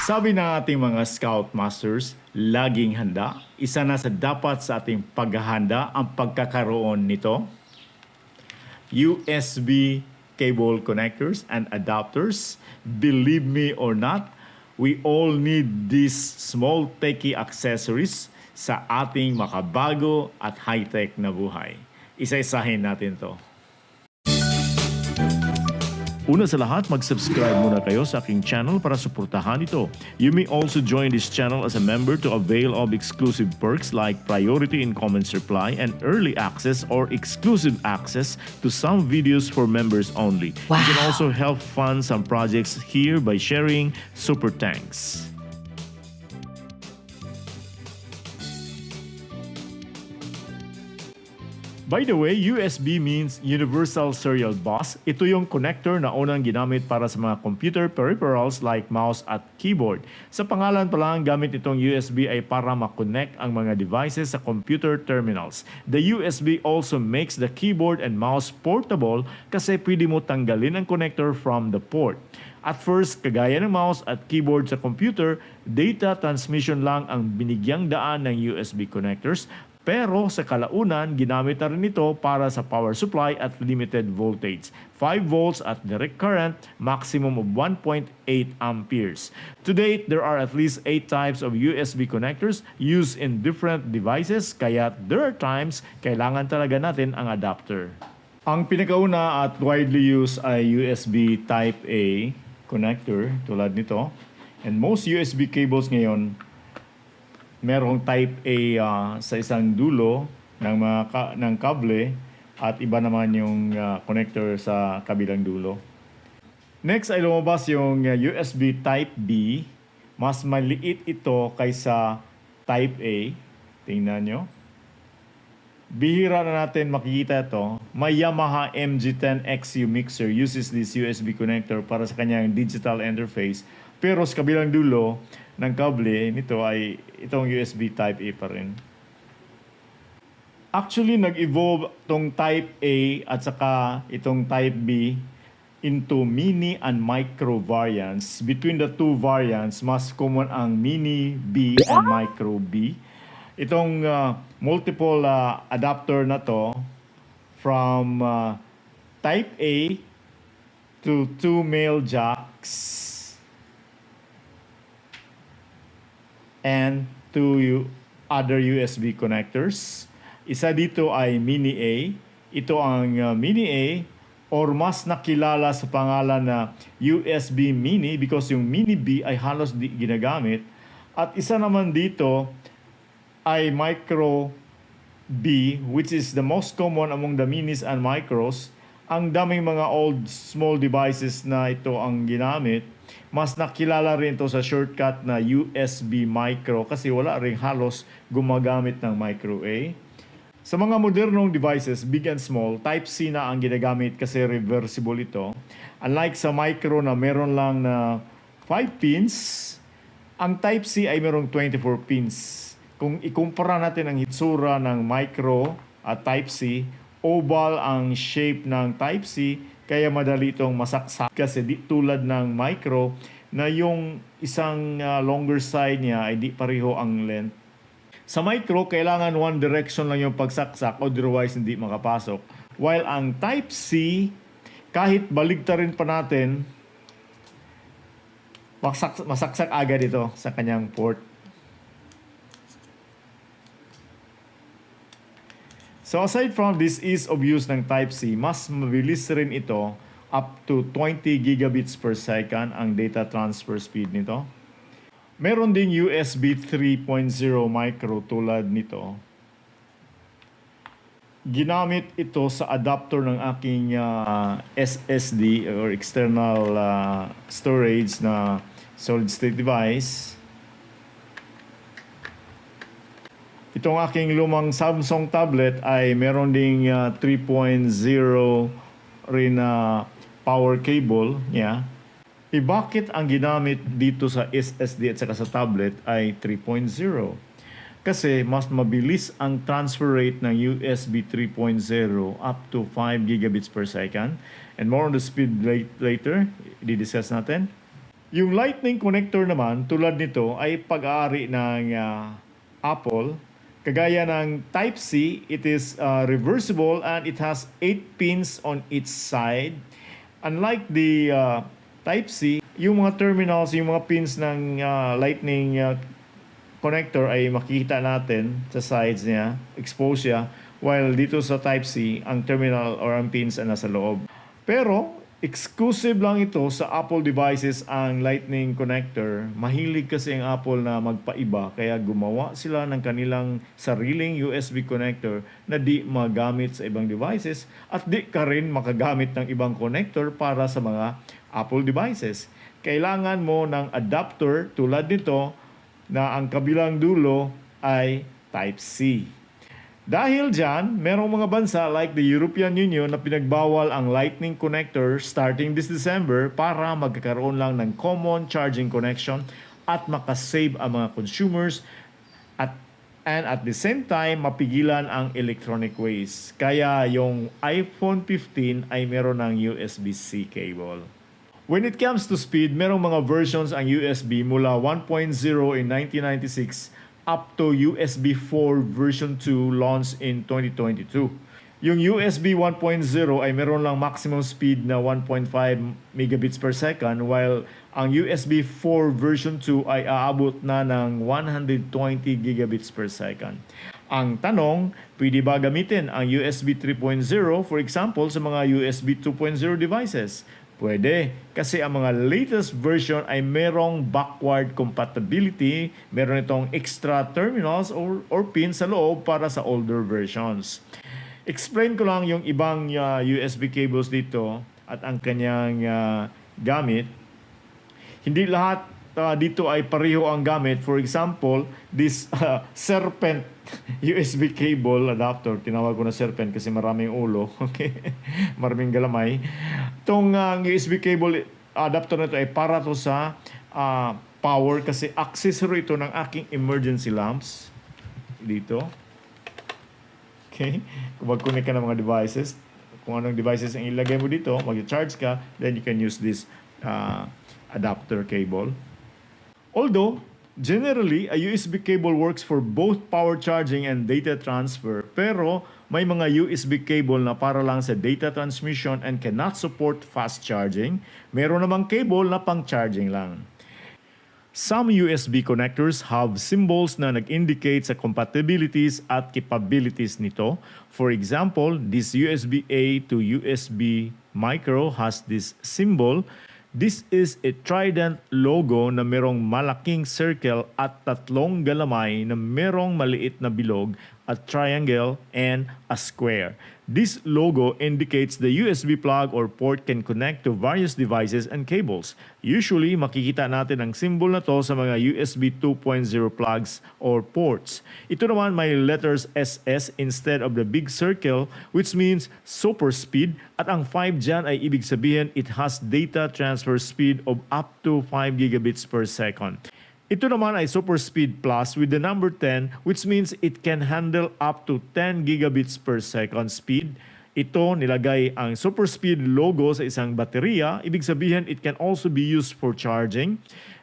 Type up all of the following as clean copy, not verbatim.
Sabi ng ating mga Scout Masters, laging handa. Isa na sa dapat sa ating paghahanda ang pagkakaroon nito. USB cable connectors and adapters. Believe me or not, we all need these small techie accessories sa ating makabago at high-tech na buhay. Isa-isahin natin to. Una sa lahat, mag-subscribe muna kayo sa aking channel para suportahan ito. You may also join this channel as a member to avail of exclusive perks like priority in comments reply and early access or exclusive access to some videos for members only. Wow. You can also help fund some projects here by sharing super thanks. By the way, USB means Universal Serial Bus. Ito yung connector na unang ginamit para sa mga computer peripherals like mouse at keyboard. Sa pangalan pa lang, gamit itong USB ay para makonect ang mga devices sa computer terminals. The USB also makes the keyboard and mouse portable kasi pwede mo tanggalin ang connector from the port. At first, kagaya ng mouse at keyboard sa computer, data transmission lang ang binigyang daan ng USB connectors. Pero sa kalaunan, ginamit na rin ito para sa power supply at limited voltage. 5 volts at direct current, maximum of 1.8 amperes. To date, there are at least 8 types of USB connectors used in different devices, kaya there are times kailangan talaga natin ang adapter. Ang pinakauna at widely used ay USB Type A connector tulad nito. And most USB cables ngayon merong type A sa isang dulo ng kable at iba naman yung connector sa kabilang dulo. Next ay lumabas yung USB Type B. Mas maliit ito kaysa Type A. Tingnan nyo. Bihira na natin makikita ito. May Yamaha MG10XU mixer uses this USB connector para sa kanyang digital interface. Pero sa kabilang dulo ng kable nito ay itong USB Type A pa rin. Actually, nag-evolve itong Type A at saka itong Type B into mini and micro variants. Between the two variants, mas common ang mini B and micro B. Itong multiple adapter na to from Type A to 2 male jacks and 2 other USB connectors. Isa dito ay Mini A. Ito ang Mini A or mas nakilala sa pangalan na USB Mini because yung Mini B ay halos di ginagamit. At isa naman dito ay Micro B, which is the most common among the minis and micros. Ang daming mga old small devices na ito ang ginamit. Mas nakilala rin ito sa shortcut na USB micro kasi wala rin halos gumagamit ng micro A. Sa mga modernong devices, big and small, Type-C na ang ginagamit kasi reversible ito. Unlike sa micro na meron lang na 5 pins, ang Type-C ay merong 24 pins. Kung ikumpara natin ang hitsura ng micro at Type-C, oval ang shape ng Type-C, kaya madali itong masaksak kasi di tulad ng micro na yung isang longer side niya ay di pareho ang length. Sa micro, kailangan one direction lang yung pagsaksak, otherwise hindi makapasok. While ang Type-C, kahit baligtarin pa natin, masaksak agad ito sa kanyang port. So aside from this ease of use ng Type-C, mas mabilis rin ito, up to 20 gigabits per second ang data transfer speed nito. Meron ding USB 3.0 micro tulad nito. Ginamit ito sa adapter ng aking SSD or external storage na solid state device. Itong aking lumang Samsung tablet ay meron ding 3.0 rin na power cable niya. Bakit ang ginamit dito sa SSD at saka sa tablet ay 3.0? Kasi mas mabilis ang transfer rate ng USB 3.0 up to 5 gigabits per second. And more on the speed later, i-discuss natin. Yung lightning connector naman, tulad nito, ay pag-aari ng Apple. Kagaya ng Type-C, it is reversible and it has 8 pins on each side. Unlike the Type-C, yung mga terminals, yung mga pins ng lightning connector ay makikita natin sa sides niya, exposed siya, while dito sa Type-C, ang terminal or ang pins ay nasa loob. Pero, exclusive lang ito sa Apple devices ang Lightning connector. Mahilig kasi ang Apple na magpaiba, kaya gumawa sila ng kanilang sariling USB connector na di magamit sa ibang devices at di ka rin makagamit ng ibang connector para sa mga Apple devices. Kailangan mo ng adapter tulad nito na ang kabilang dulo ay Type-C. Dahil dyan, merong mga bansa like the European Union na pinagbawal ang Lightning connector starting this December para magkakaroon lang ng common charging connection at makasave ang mga consumers and at the same time mapigilan ang electronic waste. Kaya yung iPhone 15 ay meron ng USB-C cable. When it comes to speed, merong mga versions ang USB mula 1.0 in 1996 up to USB 4 version 2 launched in 2022. Yung USB 1.0 ay meron lang maximum speed na 1.5 megabits per second while ang USB 4 version 2 ay aabot na ng 120 gigabits per second. Ang tanong, pwede ba gamitin ang USB 3.0 for example sa mga USB 2.0 devices? Pwede, kasi ang mga latest version ay merong backward compatibility, meron itong extra terminals or pins sa loob para sa older versions. Explain ko lang yung ibang USB cables dito at ang kanyang gamit. Hindi lahat dito ay pareho ang gamit. For example, this serpent USB cable adapter, tinawag ko na serpent kasi maraming ulo, okay? Maraming galamay. Itong USB cable adapter na ito ay para to sa power kasi accessory ito ng aking emergency lamps. Dito. Okay? Kung mag-connect ka ng mga devices, kung anong devices ang ilagay mo dito, mag-charge ka, then you can use this adapter cable. Although, generally, a USB cable works for both power charging and data transfer, pero may mga USB cable na para lang sa data transmission and cannot support fast charging. Meron namang cable na pang charging lang. Some USB connectors have symbols na nag-indicate sa compatibilities at capabilities nito. For example, this USB-A to USB micro has this symbol. This is a trident logo na merong malaking circle at tatlong galamay na merong maliit na bilog, a triangle, and a square. This logo indicates the USB plug or port can connect to various devices and cables. Usually, makikita natin ang symbol na to sa mga USB 2.0 plugs or ports. Ito naman may letters SS instead of the big circle, which means super speed, at ang 5 dyan ay ibig sabihin it has data transfer speed of up to 5 gigabits per second. Ito naman ay Super Speed Plus with the number 10, which means it can handle up to 10 gigabits per second speed. Ito, nilagay ang Super Speed logo sa isang baterya. Ibig sabihin, it can also be used for charging.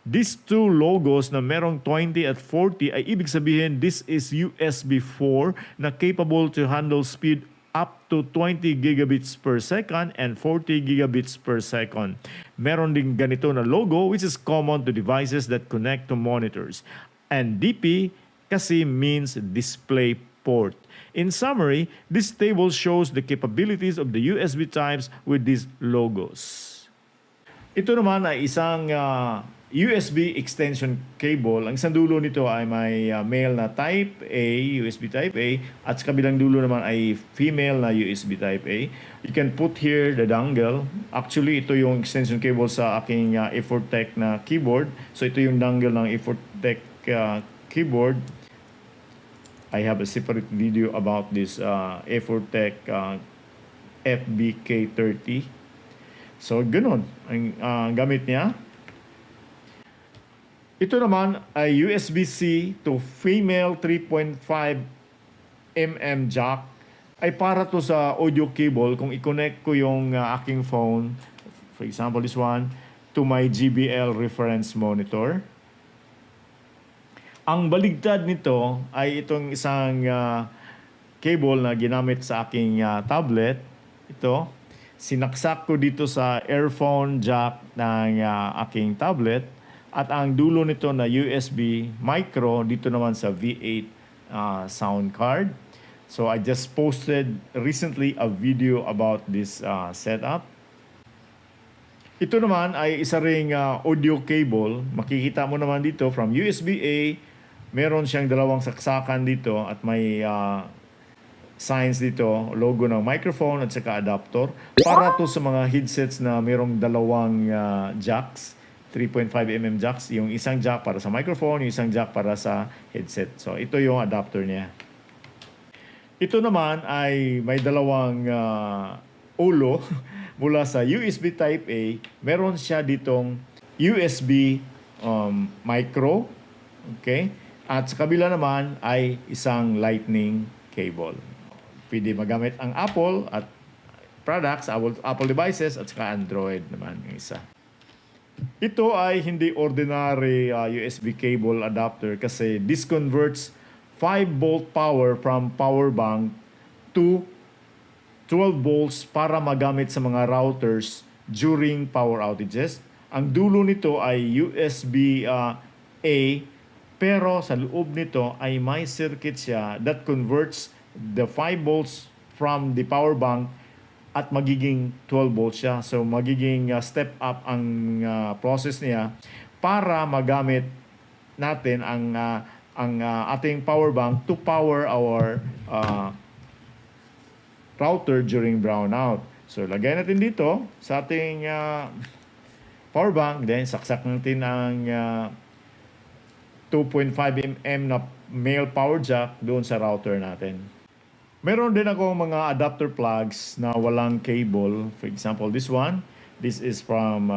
These two logos na merong 20 at 40 ay ibig sabihin this is USB 4 na capable to handle speed up to 20 gigabits per second and 40 gigabits per second. Meron din ganito na logo which is common to devices that connect to monitors. And DP kasi means display port. In summary, this table shows the capabilities of the USB types with these logos. Ito naman ay isang USB extension cable. Ang isang dulo nito ay may male na Type A, USB Type A, at sa kabilang dulo naman ay female na USB Type A. You can put here the dongle. Actually, ito yung extension cable sa aking A4Tech na keyboard. So ito yung dongle ng A4Tech keyboard. I have a separate video about this A4Tech FBK30. So, ganun ang gamit niya. Ito naman ay USB-C to female 3.5mm jack. Ay para to sa audio cable. Kung i-connect ko yung aking phone, for example this one, to my GBL reference monitor. Ang baligtad nito ay itong isang cable na ginamit sa aking tablet. Ito, sinaksak ko dito sa earphone jack ng aking tablet at ang dulo nito na USB micro dito naman sa V8 sound card. So I just posted recently a video about this setup. Ito naman ay isa ring audio cable. Makikita mo naman dito from USB-A. Meron siyang dalawang saksakan dito at may signs dito, logo ng microphone at saka adapter. Para to sa mga headsets na merong dalawang jacks, 3.5mm jacks. Yung isang jack para sa microphone, yung isang jack para sa headset. So ito yung adapter niya. Ito naman ay may dalawang ulo mula sa USB Type A. Meron siya ditong USB micro. Okay? At sa kabila naman ay isang lightning cable. Pwede magamit ang Apple at products, Apple devices at saka Android naman yung isa. Ito ay hindi ordinary USB cable adapter kasi this converts 5-volt power from power bank to 12 volts para magamit sa mga routers during power outages. Ang dulo nito ay USB A, pero sa loob nito ay may circuit siya that converts the 5 volts from the power bank at magiging 12 volts siya. So magiging step up ang process niya para magamit natin ang ating power bank to power our router during brownout. So lagay natin dito sa ating power bank, then saksak natin ang 2.5mm na male power jack doon sa router natin. Meron din ako mga adapter plugs na walang cable. For example, this one. This is from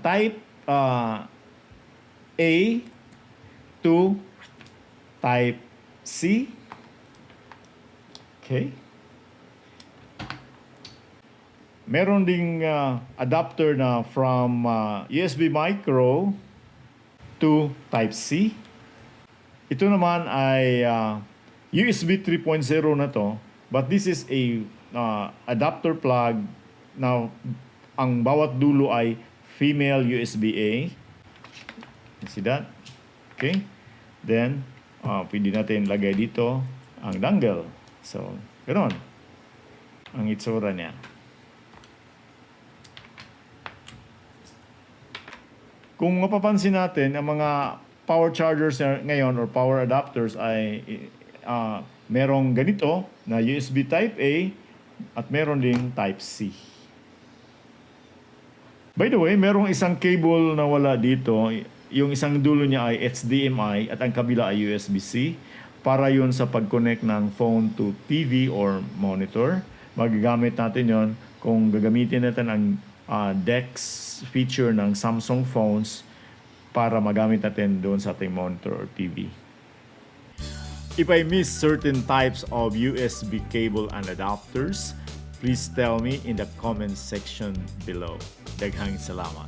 type A to type C. Okay. Meron ding adapter na from USB micro to type C. Ito naman ay USB 3.0 na to, but this is a adapter plug na ang bawat dulo ay female USB-A. You see that? Okay. Then, pwede natin lagay dito ang dongle. So, ganoon ang itsura niya. Kung mapapansin natin, ang mga power chargers ngayon or power adapters ay merong ganito na USB Type A at meron ding Type C. By the way, merong isang cable na wala dito. Yung isang dulo niya ay HDMI at ang kabila ay USB-C. Para yun sa pag-connect ng phone to TV or monitor. Magagamit natin yon kung gagamitin natin ang DeX feature ng Samsung phones para magamit natin doon sa ating monitor or TV. If I miss certain types of USB cable and adapters, please tell me in the comment section below. Daghang salamat.